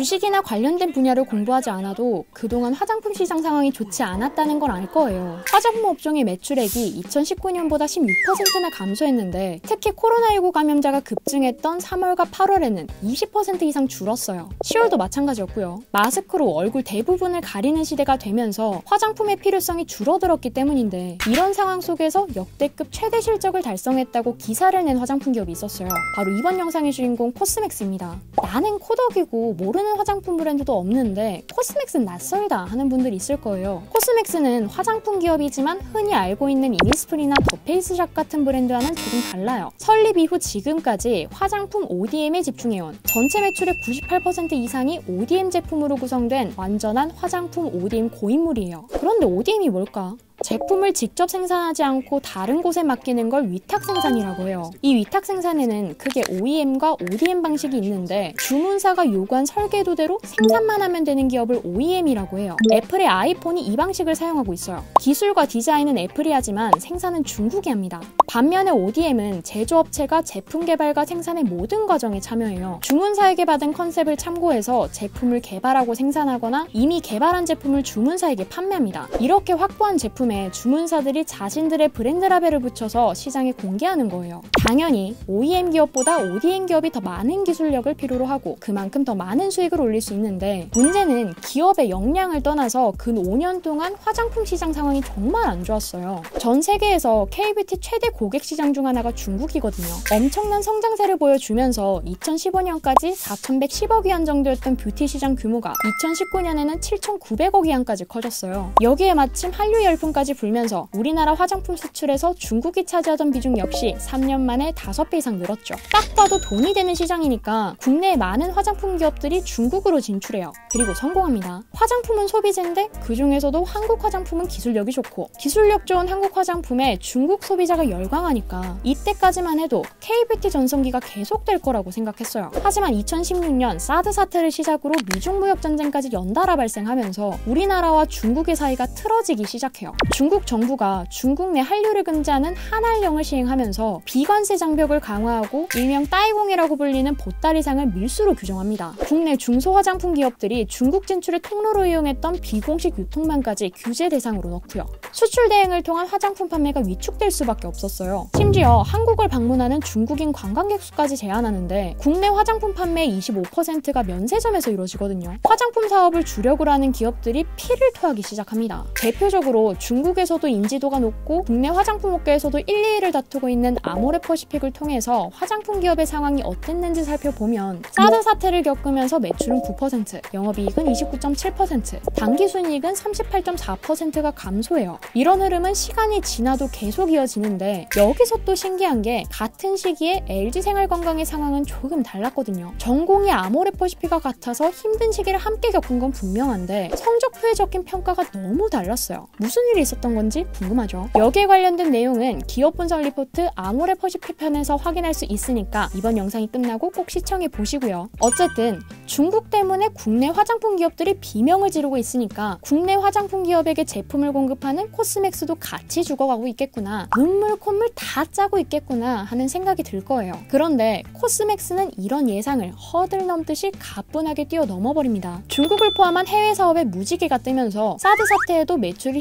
주식이나 관련된 분야를 공부하지 않아도 그동안 화장품 시장 상황이 좋지 않았다는 걸 알 거예요. 화장품 업종의 매출액이 2019년보다 16%나 감소했는데 특히 코로나19 감염자가 급증했던 3월과 8월에는 20% 이상 줄었어요. 10월도 마찬가지였고요. 마스크로 얼굴 대부분을 가리는 시대가 되면서 화장품의 필요성이 줄어들었기 때문인데 이런 상황 속에서 역대급 최대 실적을 달성했다고 기사를 낸 화장품 기업이 있었어요. 바로 이번 영상의 주인공 코스맥스입니다. 나는 코덕이고 모르는 화장품 브랜드도 없는데 코스맥스는 낯설다 하는 분들이 있을 거예요. 코스맥스는 화장품 기업이지만 흔히 알고 있는 이니스프리나 더페이스샵 같은 브랜드와는 조금 달라요. 설립 이후 지금까지 화장품 ODM에 집중해온 전체 매출의 98% 이상이 ODM 제품으로 구성된 완전한 화장품 ODM 고인물이에요. 그런데 ODM이 뭘까? 제품을 직접 생산하지 않고 다른 곳에 맡기는 걸 위탁 생산이라고 해요. 이 위탁 생산에는 크게 OEM과 ODM 방식이 있는데 주문사가 요구한 설계도대로 생산만 하면 되는 기업을 OEM이라고 해요. 애플의 아이폰이 이 방식을 사용하고 있어요. 기술과 디자인은 애플이 하지만 생산은 중국이 합니다. 반면에 ODM은 제조업체가 제품 개발과 생산의 모든 과정에 참여해요. 주문사에게 받은 컨셉을 참고해서 제품을 개발하고 생산하거나 이미 개발한 제품을 주문사에게 판매합니다. 이렇게 확보한 제품 주문사들이 자신들의 브랜드 라벨을 붙여서 시장에 공개하는 거예요. 당연히 OEM 기업보다 ODM 기업이 더 많은 기술력을 필요로 하고 그만큼 더 많은 수익을 올릴 수 있는데 문제는 기업의 역량을 떠나서 근 5년 동안 화장품 시장 상황이 정말 안 좋았어요. 전 세계에서 K뷰티 최대 고객 시장 중 하나가 중국이거든요. 엄청난 성장세를 보여주면서 2015년까지 4,110억 위안 정도였던 뷰티 시장 규모가 2019년에는 7,900억 위안까지 커졌어요. 여기에 마침 한류 열풍까지 불면서 우리나라 화장품 수출에서 중국이 차지하던 비중 역시 3년 만에 5배 이상 늘었죠. 딱 봐도 돈이 되는 시장이니까 국내의 많은 화장품 기업들이 중국으로 진출해요. 그리고 성공합니다. 화장품은 소비재인데 그 중에서도 한국 화장품은 기술력이 좋고 기술력 좋은 한국 화장품에 중국 소비자가 열광하니까 이때까지만 해도 K뷰티 전성기가 계속될 거라고 생각했어요. 하지만 2016년 사드 사태를 시작으로 미중무역 전쟁까지 연달아 발생하면서 우리나라와 중국의 사이가 틀어지기 시작해요. 중국 정부가 중국 내 한류를 금지하는 한한령을 시행하면서 비관세 장벽을 강화하고 일명 따이공이라고 불리는 보따리상을 밀수로 규정합니다. 국내 중소화장품 기업들이 중국 진출의 통로로 이용했던 비공식 유통망까지 규제 대상으로 넣고요. 수출 대행을 통한 화장품 판매가 위축될 수밖에 없었어요. 심지어 한국을 방문하는 중국인 관광객 수까지 제한하는데 국내 화장품 판매의 25%가 면세점에서 이루어지거든요. 화장품 사업을 주력으로 하는 기업들이 피를 토하기 시작합니다. 대표적으로 중국에서도 인지도가 높고 국내 화장품 업계에서도 1, 2위를 다투고 있는 아모레퍼시픽을 통해서 화장품 기업의 상황이 어땠는지 살펴보면 사드 사태를 겪으면서 매출은 9%, 영업이익은 29.7%, 당기순이익은 38.4%가 감소해요. 이런 흐름은 시간이 지나도 계속 이어지는데 여기서 또 신기한 게 같은 시기에 LG생활건강의 상황은 조금 달랐거든요. 전공이 아모레퍼시픽과 같아서 힘든 시기를 함께 겪은 건 분명한데 성적표에 적힌 평가가 너무 달랐어요. 무슨 일이 있었던 건지 궁금하죠? 여기에 관련된 내용은 기업 분석 리포트 아모레퍼시픽 편에서 확인할 수 있으니까 이번 영상이 끝나고 꼭 시청해 보시고요. 어쨌든 중국 때문에 국내 화장품 기업들이 비명을 지르고 있으니까 국내 화장품 기업에게 제품을 공급하는 코스맥스도 같이 죽어가고 있겠구나, 눈물 콧물 다 짜고 있겠구나 하는 생각이 들 거예요. 그런데 코스맥스는 이런 예상을 허들 넘듯이 가뿐하게 뛰어넘어버립니다. 중국을 포함한 해외 사업에 무지개가 뜨면서 사드 사태에도 매출이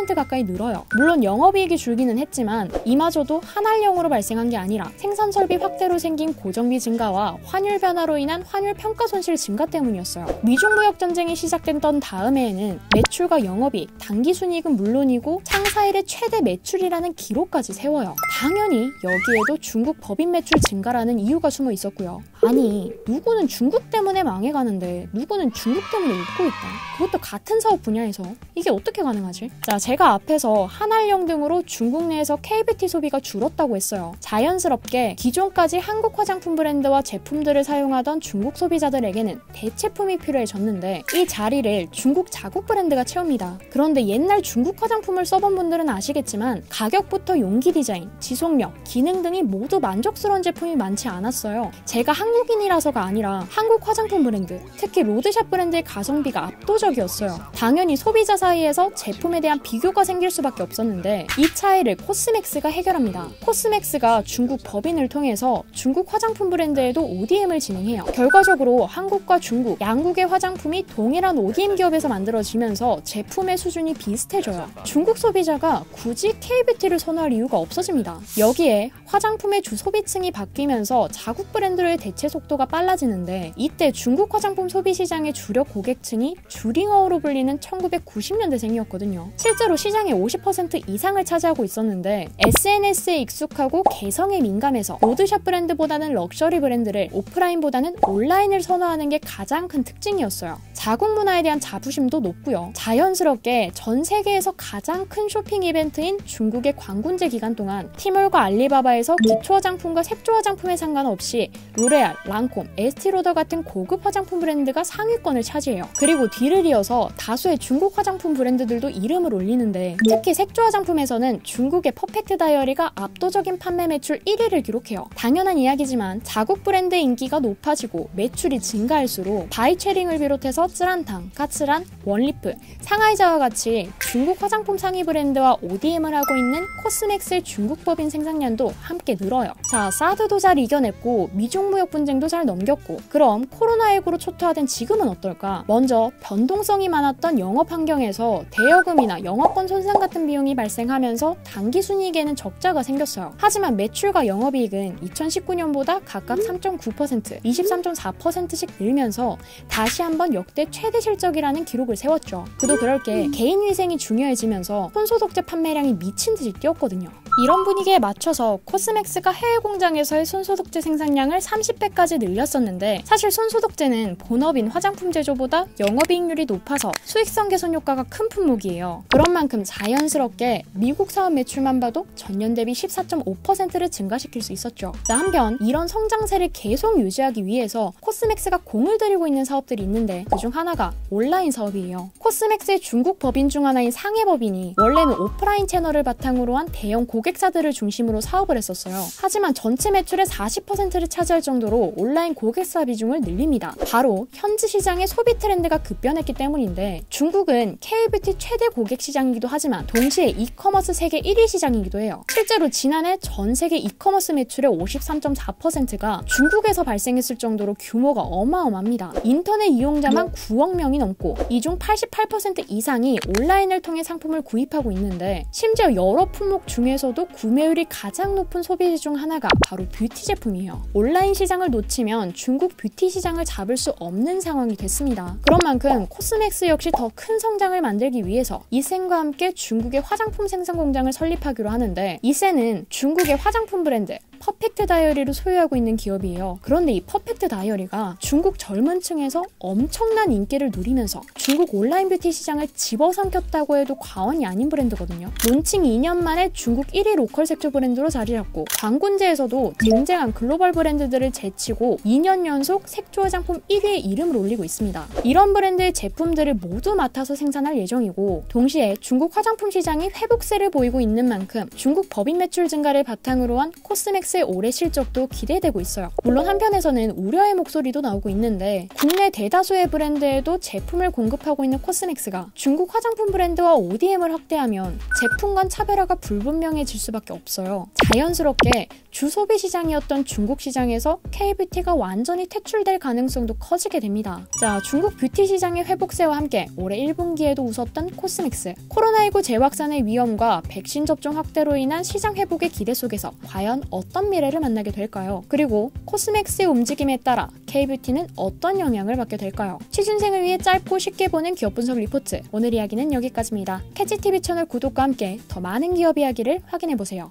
17% 가까이 늘어요. 물론 영업이익이 줄기는 했지만 이마저도 한한령으로 발생한 게 아니라 생산 설비 확대로 생긴 고정비 증가와 환율 변화로 인한 환율 평가 손실 증가 때문이었어요. 미중무역 전쟁이 시작됐던 다음해에는 매출과 영업이익, 당기순이익은 물론이고 창사 이래 최대 매출이라는 기록까지 세워요. 당연히 여기에도 중국 법인 매출 증가라는 이유가 숨어 있었고요. 아니, 누구는 중국 때문에 망해가는데 누구는 중국 때문에 웃고 있다. 그것도 같은 사업 분야에서. 이게 어떻게 가능하지? 자, 제가 앞에서 한한령 등으로 중국 내에서 K뷰티 소비가 줄었다고 했어요. 자연스럽게 기존까지 한국 화장품 브랜드와 제품들을 사용하던 중국 소비자들에게는 대체품이 필요해졌는데 이 자리를 중국 자국 브랜드가 채웁니다. 그런데 옛날 중국 화장품 화장품을 써본 분들은 아시겠지만 가격부터 용기 디자인, 지속력, 기능 등이 모두 만족스러운 제품이 많지 않았어요. 제가 한국인이라서가 아니라 한국 화장품 브랜드, 특히 로드샵 브랜드의 가성비가 압도적이었어요. 당연히 소비자 사이에서 제품에 대한 비교가 생길 수밖에 없었는데 이 차이를 코스맥스가 해결합니다. 코스맥스가 중국 법인을 통해서 중국 화장품 브랜드에도 ODM을 진행해요. 결과적으로 한국과 중국, 양국의 화장품이 동일한 ODM 기업에서 만들어지면서 제품의 수준이 비슷해져요. 중국 소비자가 굳이 K뷰티를 선호할 이유가 없어집니다. 여기에 화장품의 주 소비층이 바뀌면서 자국 브랜드의 대체 속도가 빨라지는데 이때 중국 화장품 소비 시장의 주력 고객층이 주링어로 불리는 1990년대생이었거든요. 실제로 시장의 50% 이상을 차지하고 있었는데 SNS에 익숙하고 개성에 민감해서 로드샵 브랜드보다는 럭셔리 브랜드를 오프라인보다는 온라인을 선호하는 게 가장 큰 특징이었어요. 자국 문화에 대한 자부심도 높고요. 자연스럽게 전 세계에서 가장 큰 쇼핑 이벤트인 중국의 광군제 기간 동안 티몰과 알리바바에서 기초 화장품과 색조 화장품에 상관없이 로레알, 랑콤, 에스티로더 같은 고급 화장품 브랜드가 상위권을 차지해요. 그리고 뒤를 이어서 다수의 중국 화장품 브랜드들도 이름을 올리는데 특히 색조 화장품에서는 중국의 퍼펙트 다이어리가 압도적인 판매 매출 1위를 기록해요. 당연한 이야기지만 자국 브랜드의 인기가 높아지고 매출이 증가할수록 바이체링을 비롯해서 쯔란탕, 까츠란, 원리프, 상하이자와 같이 중국 화장품 상위 브랜드와 ODM을 하고 있는 코스맥스의 중국 법인 생산량도 함께 늘어요. 자, 사드도 잘 이겨냈고 미중 무역 분쟁도 잘 넘겼고 그럼 코로나19로 초토화된 지금은 어떨까? 먼저 변동성이 많았던 영업 환경에서 대여금이나 영업권 손상 같은 비용이 발생하면서 단기 순이익에는 적자가 생겼어요. 하지만 매출과 영업이익은 2019년보다 각각 3.9%, 23.4%씩 늘면서 다시 한번 역대 최대 실적이라는 기록을 세웠죠. 그도 그럴 게 개인 위생이 중요해지면서 손소독제 판매량이 미친 듯이 뛰었거든요. 이런 분위기에 맞춰서 코스맥스가 해외 공장에서의 손소독제 생산량을 30배까지 늘렸었는데 사실 손소독제는 본업인 화장품 제조보다 영업이익률이 높아서 수익성 개선 효과가 큰 품목이에요. 그런 만큼 자연스럽게 미국 사업 매출만 봐도 전년 대비 14.5%를 증가시킬 수 있었죠. 자, 한편 이런 성장세를 계속 유지하기 위해서 코스맥스가 공을 들이고 있는 사업들이 있는데 그중 하나가 온라인 사업이에요. 코스맥스의 중국 법인 중 하나인 상해 법인이 원래는 오프라인 채널을 바탕으로 한 대형 고객사들을 중심으로 사업을 했었어요. 하지만 전체 매출의 40%를 차지할 정도로 온라인 고객사 비중을 늘립니다. 바로 현지 시장의 소비 트렌드가 급변했기 때문인데 중국은 K뷰티 최대 고객 시장이기도 하지만 동시에 이커머스 세계 1위 시장이기도 해요. 실제로 지난해 전 세계 이커머스 매출의 53.4%가 중국에서 발생했을 정도로 규모가 어마어마합니다. 인터넷 이용자만 9억 명이 넘고 이 중 88% 이상이 온라인을 통해 상품을 구입하고 있는데 심지어 여러 품목 중에서도 구매율이 가장 높은 소비재 중 하나가 바로 뷰티 제품이에요. 온라인 시장을 놓치면 중국 뷰티 시장을 잡을 수 없는 상황이 됐습니다. 그런 만큼 코스맥스 역시 더 큰 성장을 만들기 위해서 이센과 함께 중국의 화장품 생산 공장을 설립하기로 하는데 이센은 중국의 화장품 브랜드 퍼펙트 다이어리를 소유하고 있는 기업이에요. 그런데 이 퍼펙트 다이어리가 중국 젊은 층에서 엄청난 인기를 누리면서 중국 온라인 뷰티 시장을 집어삼켰다고 해도 과언이 아닌 브랜드거든요. 론칭 2년 만에 중국 1위 로컬 색조 브랜드로 자리 잡고 광군제에서도 쟁쟁한 글로벌 브랜드들을 제치고 2년 연속 색조 화장품 1위에 이름을 올리고 있습니다. 이런 브랜드의 제품들을 모두 맡아서 생산할 예정이고 동시에 중국 화장품 시장이 회복세를 보이고 있는 만큼 중국 법인 매출 증가를 바탕으로 한 코스맥스의 올해 실적도 기대되고 있어요. 물론 한편에서는 우려의 목소리도 나오고 있는데 국내 대다수의 브랜드에도 제품을 공급하고 있는 코스맥스가 중국 화장품 브랜드와 ODM을 확대하면 제품 간 차별화가 불분명해질 수밖에 없어요. 자연스럽게 주소비 시장이었던 중국 시장에서 K뷰티가 완전히 퇴출될 가능성도 커지게 됩니다. 자, 중국 뷰티 시장의 회복세와 함께 올해 1분기에도 웃었던 코스맥스. 코로나19 재확산의 위험과 백신 접종 확대로 인한 시장 회복의 기대 속에서 과연 어떤 미래를 만나게 될까요? 그리고 코스맥스의 움직임에 따라 K뷰티는 어떤 영향을 받게 될까요? 취준생을 위해 짧고 쉽게 보는 기업 분석 리포트. 오늘 이야기는 여기까지입니다. 캐치TV 채널 구독과 함께 더 많은 기업 이야기를 확인해보세요.